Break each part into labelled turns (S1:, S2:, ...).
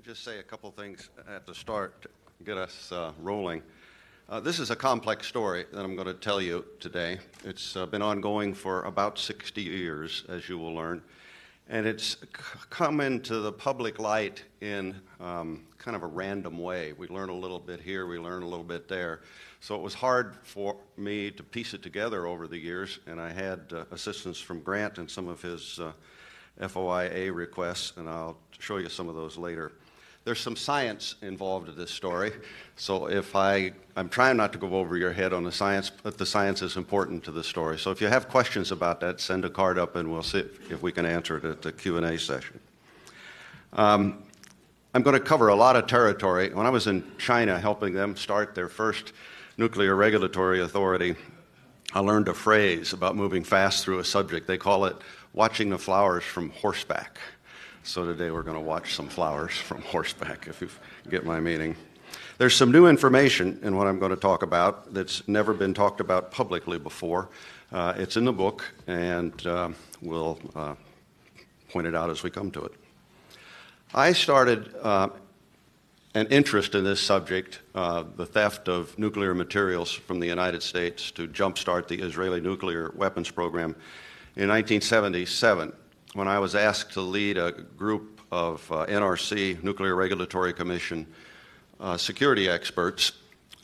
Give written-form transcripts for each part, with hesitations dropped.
S1: Let me just say a couple things at the start to get us rolling. This is a complex story that I'm going to tell you today. It's been ongoing for about 60 years, as you will learn, and it's come into the public light in kind of a random way. We learn a little bit here, we learn a little bit there. So it was hard for me to piece it together over the years, and I had assistance from Grant and some of his FOIA requests, and I'll show you some of those later. There's some science involved in this story, so if I'm trying not to go over your head on the science, but the science is important to the story. So if you have questions about that, send a card up and we'll see if we can answer it at the Q&A session. I'm going to cover a lot of territory. When I was in China helping them start their first nuclear regulatory authority, I learned a phrase about moving fast through a subject. They call it watching the flowers from horseback. So today we're going to watch some flowers from horseback, if you get my meaning. There's some new information in what I'm going to talk about that's never been talked about publicly before. It's in the book, and we'll point it out as we come to it. I started an interest in this subject, the theft of nuclear materials from the United States to jumpstart the Israeli nuclear weapons program in 1977. When I was asked to lead a group of NRC, Nuclear Regulatory Commission, security experts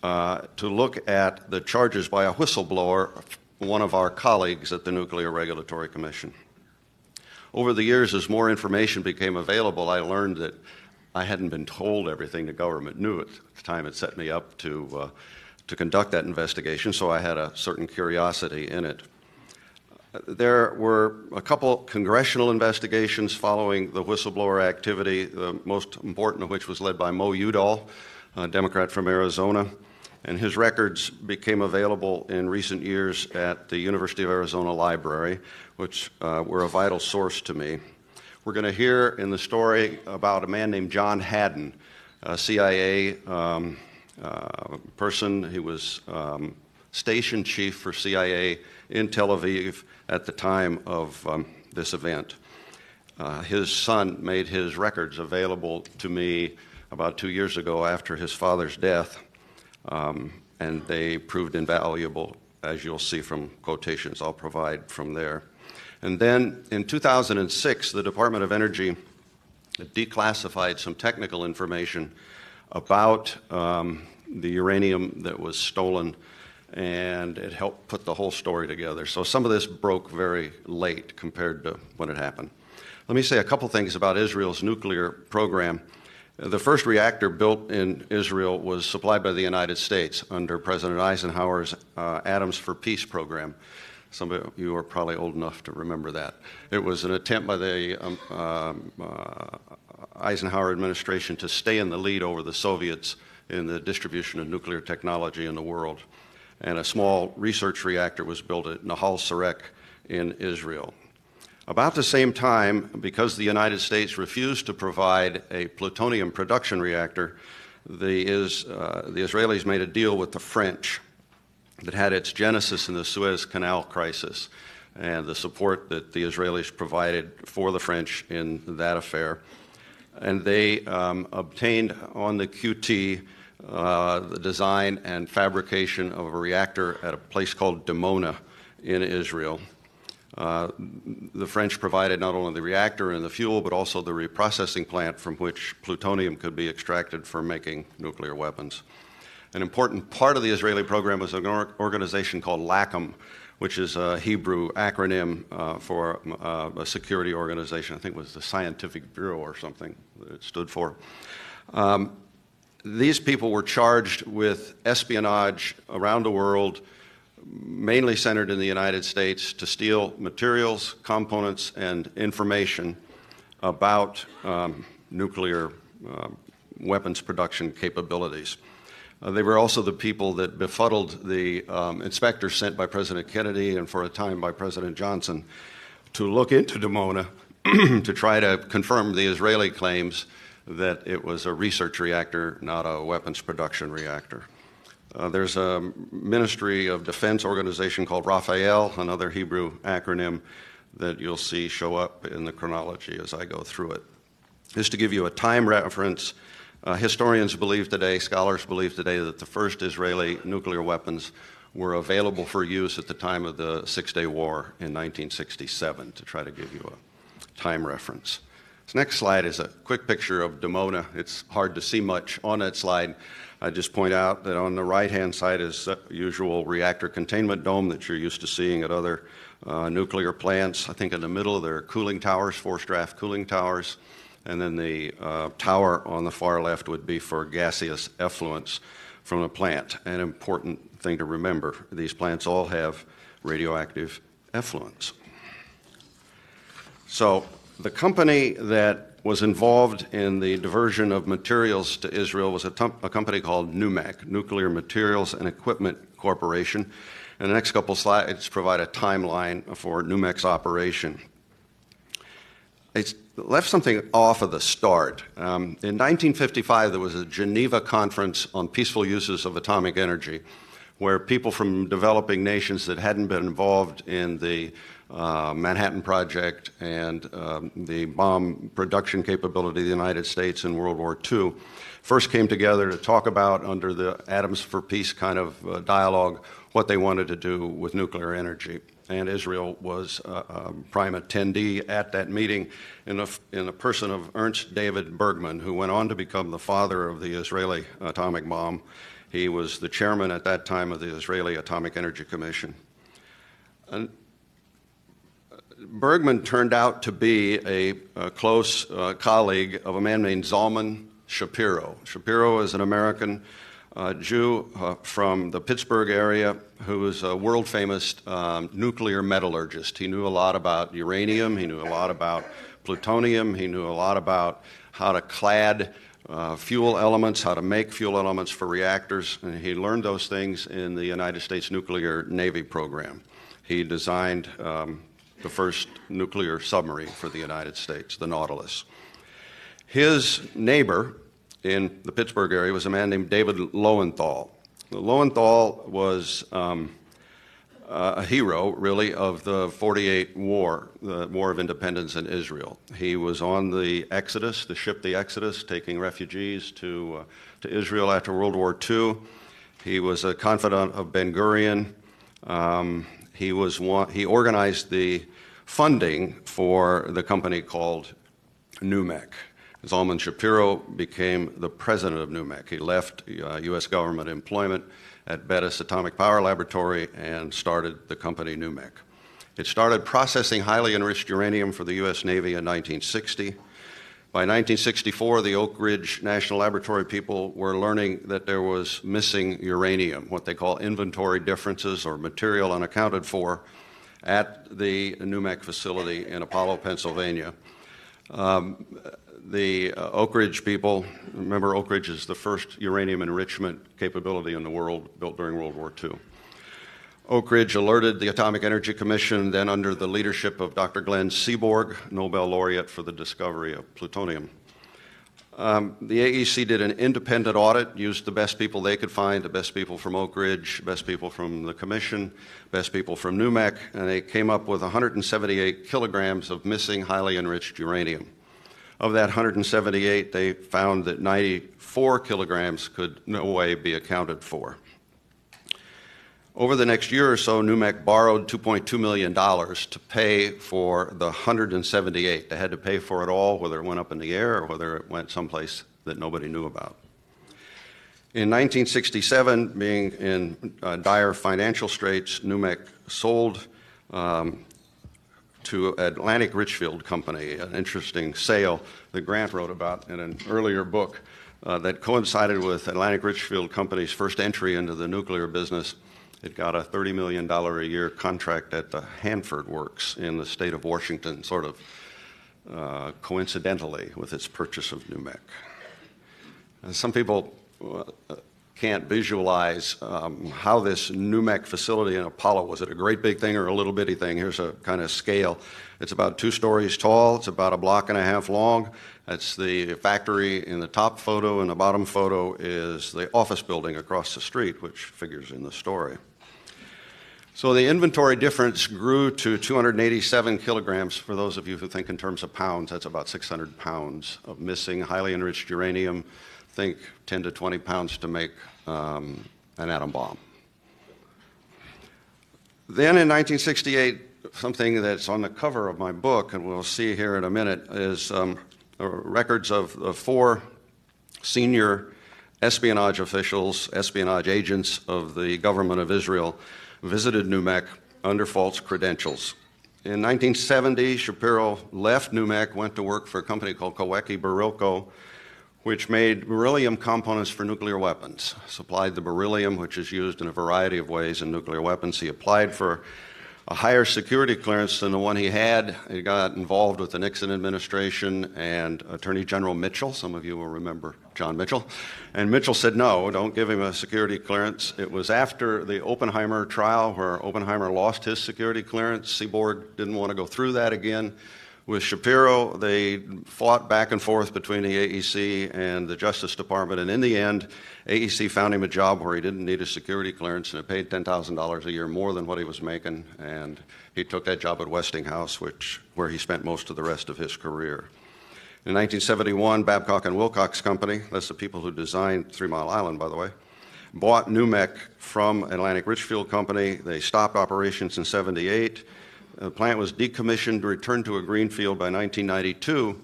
S1: to look at the charges by a whistleblower, one of our colleagues at the Nuclear Regulatory Commission. Over the years, as more information became available, I learned that I hadn't been told everything the government knew at the time it set me up to conduct that investigation, so I had a certain curiosity in it. There were a couple congressional investigations following the whistleblower activity, the most important of which was led by Mo Udall, a Democrat from Arizona, and his records became available in recent years at the University of Arizona Library, which were a vital source to me. We're going to hear in the story about a man named John Haddon, a CIA person. He was station chief for CIA in Tel Aviv at the time of this event. His son made his records available to me about 2 years ago after his father's death, and they proved invaluable, as you'll see from quotations I'll provide from there. And then in 2006, the Department of Energy declassified some technical information about the uranium that was stolen, and it helped put the whole story together. So some of this broke very late compared to when it happened. Let me say a couple things about Israel's nuclear program. The first reactor built in Israel was supplied by the United States under President Eisenhower's Atoms for Peace program. Some of you are probably old enough to remember that. It was an attempt by the Eisenhower administration to stay in the lead over the Soviets in the distribution of nuclear technology in the world. And a small research reactor was built at Nahal Sarek in Israel. About the same time, because the United States refused to provide a plutonium production reactor, the Israelis made a deal with the French that had its genesis in the Suez Canal crisis and the support that the Israelis provided for the French in that affair. And they obtained on the QT the design and fabrication of a reactor at a place called Dimona in Israel. The French provided not only the reactor and the fuel, but also the reprocessing plant from which plutonium could be extracted for making nuclear weapons. An important part of the Israeli program was an organization called LACM, which is a Hebrew acronym for a security organization. I think it was the Scientific Bureau or something that it stood for. These people were charged with espionage around the world, mainly centered in the United States, to steal materials, components, and information about nuclear weapons production capabilities. They were also the people that befuddled the inspectors sent by President Kennedy and for a time by President Johnson to look into Dimona to try to confirm the Israeli claims that it was a research reactor, not a weapons production reactor. There's a Ministry of Defense organization called Raphael, another Hebrew acronym that you'll see show up in the chronology as I go through it. Just to give you a time reference, historians believe today, scholars believe today, that the first Israeli nuclear weapons were available for use at the time of the Six-Day War in 1967, to try to give you a time reference. This next slide is a quick picture of Dimona. It's hard to see much on that slide. I just point out that on the right-hand side is the usual reactor containment dome that you're used to seeing at other nuclear plants. I think in the middle there are cooling towers, forced draft cooling towers, and then the tower on the far left would be for gaseous effluents from the plant. An important thing to remember, these plants all have radioactive effluents. So the company that was involved in the diversion of materials to Israel was a company called NUMEC, Nuclear Materials and Equipment Corporation. And the next couple slides provide a timeline for NUMEC's operation. It's left something off at the start. In 1955, there was a Geneva Conference on Peaceful Uses of Atomic Energy, where people from developing nations that hadn't been involved in the Manhattan Project and the bomb production capability of the United States in World War II first came together to talk about, under the Atoms for Peace kind of dialogue, what they wanted to do with nuclear energy. And Israel was prime attendee at that meeting in the person of Ernst David Bergman, who went on to become the father of the Israeli atomic bomb. He was the chairman at that time of the Israeli Atomic Energy Commission. And Bergman turned out to be a close colleague of a man named Zalman Shapiro. Shapiro is an American Jew from the Pittsburgh area who was a world-famous nuclear metallurgist. He knew a lot about uranium, he knew a lot about plutonium, he knew a lot about how to clad fuel elements, how to make fuel elements for reactors, and he learned those things in the United States Nuclear Navy program. He designed the first nuclear submarine for the United States, the Nautilus. His neighbor in the Pittsburgh area was a man named David Lowenthal. Lowenthal was a hero, really, of the 48 war, the War of Independence in Israel. He was on the Exodus, the ship the Exodus, taking refugees to Israel after World War II. He was a confidant of Ben-Gurion. He organized the funding for the company called NUMEC. Zalman Shapiro became the president of NUMEC. He left U.S. government employment at Bettis Atomic Power Laboratory and started the company NUMEC. It started processing highly enriched uranium for the U.S. Navy in 1960. By 1964, the Oak Ridge National Laboratory people were learning that there was missing uranium, what they call inventory differences or material unaccounted for, at the NUMEC facility in Apollo, Pennsylvania. The Oak Ridge people, remember Oak Ridge is the first uranium enrichment capability in the world built during World War II. Oak Ridge alerted the Atomic Energy Commission, then under the leadership of Dr. Glenn Seaborg, Nobel laureate for the discovery of plutonium. The AEC did an independent audit, used the best people they could find, the best people from Oak Ridge, best people from the Commission, best people from NUMEC, and they came up with 178 kilograms of missing highly enriched uranium. Of that 178, they found that 94 kilograms could no way be accounted for. Over the next year or so, NUMEC borrowed $2.2 million to pay for the 178. They had to pay for it all, whether it went up in the air or whether it went someplace that nobody knew about. In 1967, being in dire financial straits, NUMEC sold to Atlantic Richfield Company, an interesting sale that Grant wrote about in an earlier book that coincided with Atlantic Richfield Company's first entry into the nuclear business. It got a $30 million a year contract at the Hanford Works in the state of Washington, sort of coincidentally with its purchase of NUMEC. Some people can't visualize how this NUMEC facility in Apollo, was it a great big thing or a little bitty thing? Here's a kind of scale. It's about 2 stories tall. It's about 1.5 blocks long. That's the factory in the top photo, and the bottom photo is the office building across the street, which figures in the story. So the inventory difference grew to 287 kilograms. For those of you who think in terms of pounds, that's about 600 pounds of missing highly enriched uranium. Think 10 to 20 pounds to make an atom bomb. Then in 1968, something that's on the cover of my book, and we'll see here in a minute, is records of 4 senior espionage officials, espionage agents of the government of Israel, visited New Mexico under false credentials. In 1970, Shapiro left New Mexico, went to work for a company called Kawecki Barilko, which made beryllium components for nuclear weapons, supplied the beryllium, which is used in a variety of ways in nuclear weapons. He applied for a higher security clearance than the one he had. He got involved with the Nixon administration and Attorney General Mitchell. Some of you will remember John Mitchell. And Mitchell said, no, don't give him a security clearance. It was after the Oppenheimer trial where Oppenheimer lost his security clearance. Seaborg didn't want to go through that again. With Shapiro, they fought back and forth between the AEC and the Justice Department, and in the end, AEC found him a job where he didn't need a security clearance, and it paid $10,000 a year more than what he was making, and he took that job at Westinghouse, where he spent most of the rest of his career. In 1971, Babcock and Wilcox Company, that's the people who designed 3 Mile Island, by the way, bought New Mexico from Atlantic Richfield Company. They stopped operations in 78. The plant was decommissioned, returned to a greenfield by 1992,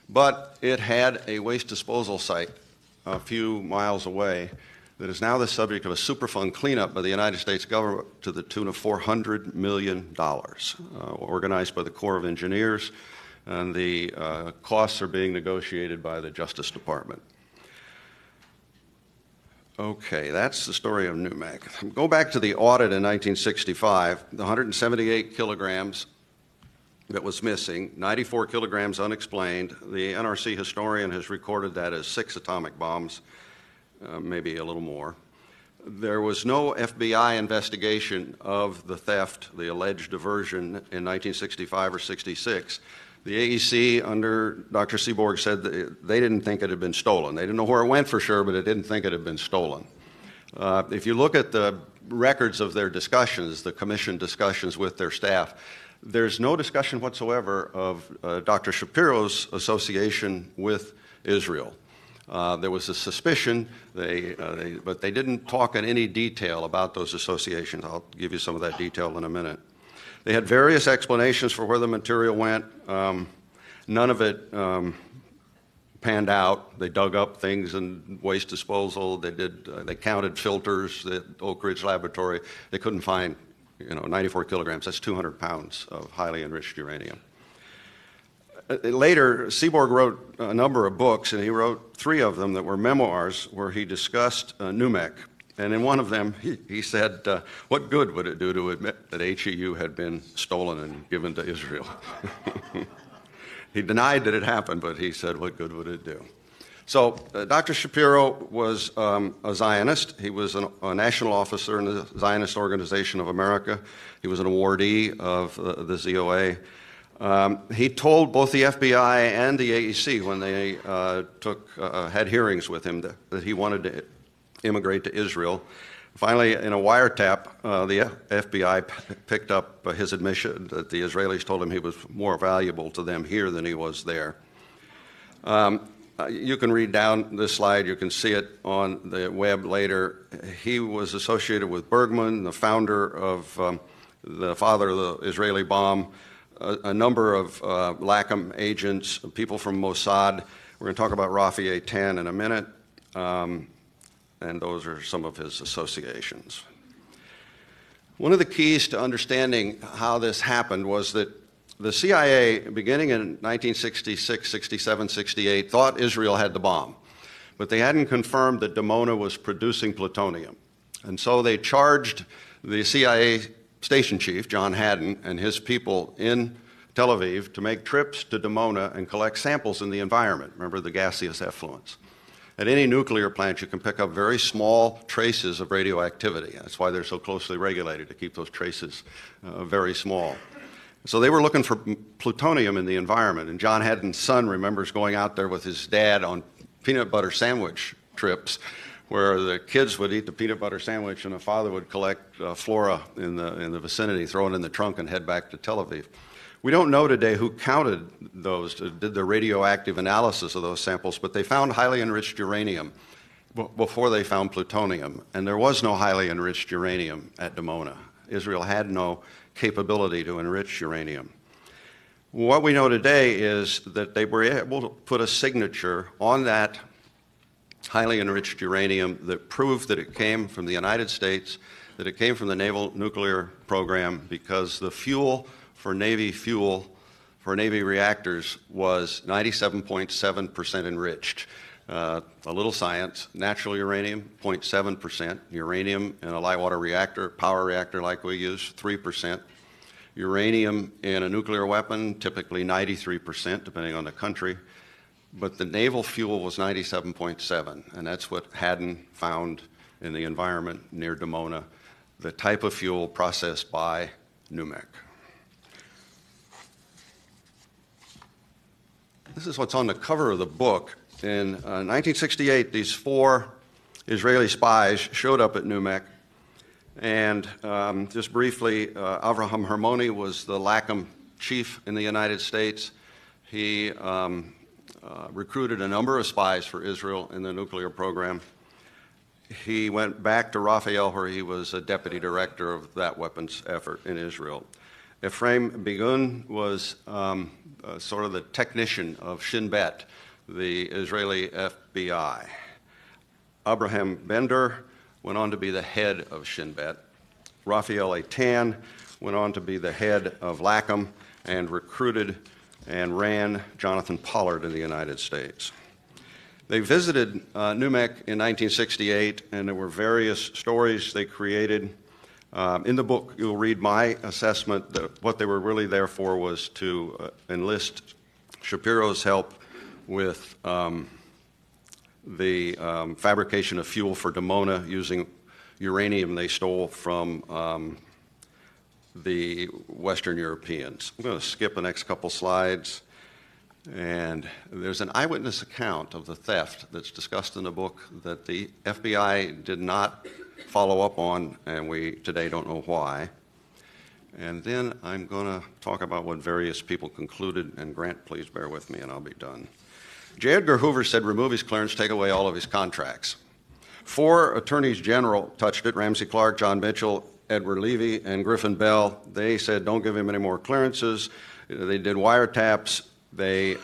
S1: but it had a waste disposal site a few miles away that is now the subject of a Superfund cleanup by the United States government to the tune of $400 million, organized by the Corps of Engineers, and the costs are being negotiated by the Justice Department. Okay, that's the story of New Mexico. Go back to the audit in 1965, the 178 kilograms that was missing, 94 kilograms unexplained. The NRC historian has recorded that as 6 atomic bombs, maybe a little more. There was no FBI investigation of the theft, the alleged diversion, in 1965 or 66. The AEC under Dr. Seaborg said that they didn't think it had been stolen. They didn't know where it went for sure, but it didn't think it had been stolen. If you look at the records of their discussions, the commission discussions with their staff, there's no discussion whatsoever of Dr. Shapiro's association with Israel. There was a suspicion, but they didn't talk in any detail about those associations. I'll give you some of that detail in a minute. They had various explanations for where the material went. None of it panned out. They dug up things in waste disposal. They counted filters at Oak Ridge Laboratory. They couldn't find, 94 kilograms. That's 200 pounds of highly enriched uranium. Later, Seaborg wrote a number of books, and he wrote 3 of them that were memoirs where he discussed New Mexico. And in one of them, he said, what good would it do to admit that HEU had been stolen and given to Israel? He denied that it happened, but he said, what good would it do? So Dr. Shapiro was a Zionist. He was a national officer in the Zionist Organization of America. He was an awardee of the ZOA. He told both the FBI and the AEC when they had hearings with him that he wanted to immigrate to Israel. Finally, in a wiretap, the FBI picked up his admission that the Israelis told him he was more valuable to them here than he was there. You can read down this slide. You can see it on the web later. He was associated with Bergman, the founder of the father of the Israeli bomb, a number of LACM agents, people from Mossad. We're going to talk about Raphael 10 in a minute. And those are some of his associations. One of the keys to understanding how this happened was that the CIA, beginning in 1966, 67, 68, thought Israel had the bomb, but they hadn't confirmed that Dimona was producing plutonium. And so they charged the CIA station chief, John Haddon, and his people in Tel Aviv to make trips to Dimona and collect samples in the environment. Remember the gaseous effluents. At any nuclear plant, you can pick up very small traces of radioactivity. That's why they're so closely regulated, to keep those traces very small. So they were looking for plutonium in the environment, and John Haddon's son remembers going out there with his dad on peanut butter sandwich trips where the kids would eat the peanut butter sandwich and the father would collect flora in the vicinity, throw it in the trunk, and head back to Tel Aviv. We don't know today who counted those, did the radioactive analysis of those samples, but they found highly enriched uranium before they found plutonium, and there was no highly enriched uranium at Dimona. Israel had no capability to enrich uranium. What we know today is that they were able to put a signature on that highly enriched uranium that proved that it came from the United States, that it came from the naval nuclear program, because the fuel for Navy reactors was 97.7% enriched. A little science: natural uranium, 0.7%. Uranium in a light water reactor, power reactor like we use, 3%. Uranium in a nuclear weapon, typically 93%, depending on the country. But the naval fuel was 97.7, and that's what Haddon found in the environment near Dimona, the type of fuel processed by NUMEC. This is what's on the cover of the book. In 1968, these 4 Israeli spies showed up at NUMEC, and just briefly, Avraham Hermoni was the LACM chief in the United States. He recruited a number of spies for Israel in the nuclear program. He went back to Raphael, where he was a deputy director of that weapons effort in Israel. Ephraim Bigun was sort of the technician of Shin Bet, the Israeli FBI. Abraham Bender went on to be the head of Shin Bet. Raphael Eitan went on to be the head of LACM and recruited and ran Jonathan Pollard in the United States. They visited NUMEC in 1968, and there were various stories they created. In the book, you'll read my assessment that what they were really there for was to enlist Shapiro's help with the fabrication of fuel for Dimona using uranium they stole from the Western Europeans. I'm going to skip the next couple slides. And there's an eyewitness account of the theft that's discussed in the book that the FBI did not follow up on, and we today don't know why. And then I'm going to talk about what various people concluded, and Grant, please bear with me and I'll be done. J. Edgar Hoover said remove his clearance, take away all of his contracts. 4 attorneys general touched it: Ramsey Clark, John Mitchell, Edward Levy, and Griffin Bell. They said don't give him any more clearances. They did wiretaps. They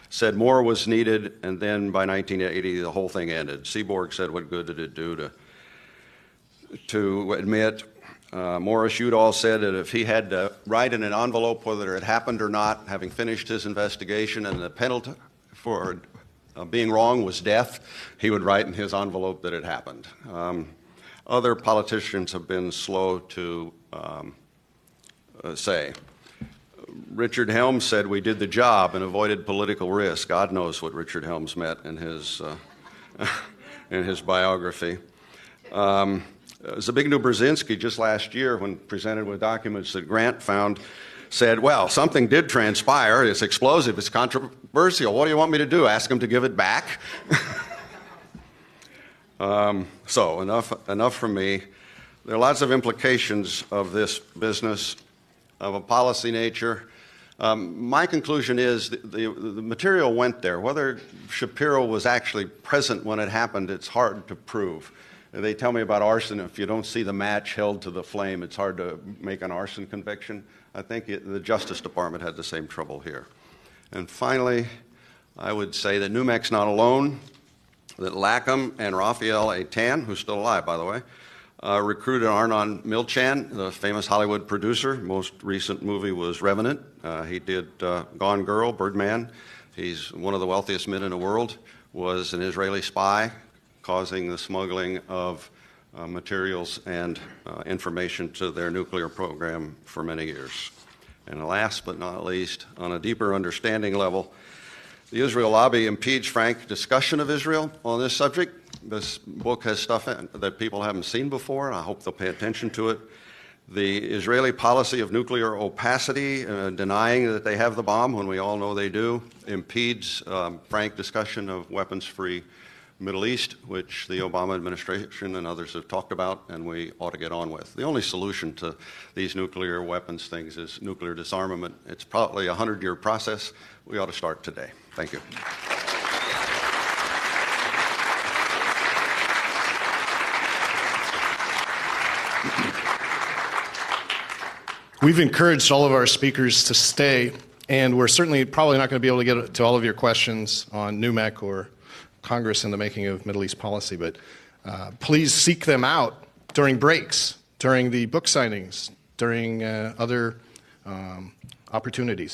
S1: said more was needed, and then by 1980 the whole thing ended. Seaborg said what good did it do to admit. Morris Udall said that if he had to write in an envelope whether it happened or not, having finished his investigation, and the penalty for being wrong was death, he would write in his envelope that it happened. Other politicians have been slow to say. Richard Helms said we did the job and avoided political risk. God knows what Richard Helms meant in his biography. Zbigniew Brzezinski, just last year, when presented with documents that Grant found, said, well, something did transpire. It's explosive. It's controversial. What do you want me to do? Ask him to give it back? So enough from me. There are lots of implications of this business of a policy nature. My conclusion is the material went there. Whether Shapiro was actually present when it happened, it's hard to prove. They tell me about arson. If you don't see the match held to the flame, it's hard to make an arson conviction. I think the Justice Department had the same trouble here. And finally, I would say that NUMEC's not alone, that LACM and Raphael Eitan, who's still alive, by the way, recruited Arnon Milchan, the famous Hollywood producer. Most recent movie was Revenant. He did Gone Girl, Birdman. He's one of the wealthiest men in the world, was an Israeli spy, causing the smuggling of materials and information to their nuclear program for many years. And last but not least, on a deeper understanding level, the Israel lobby impedes frank discussion of Israel on this subject. This book has stuff that people haven't seen before, and I hope they'll pay attention to it. The Israeli policy of nuclear opacity, denying that they have the bomb when we all know they do, impedes frank discussion of weapons-free Middle East, which the Obama administration and others have talked about, and we ought to get on with. The only solution to these nuclear weapons things is nuclear disarmament. It's probably a 100-year process. We ought to start today. Thank you.
S2: We've encouraged all of our speakers to stay, and we're certainly probably not going to be able to get to all of your questions on NUMEC or Congress and the making of Middle East policy, but please seek them out during breaks, during the book signings, during other opportunities.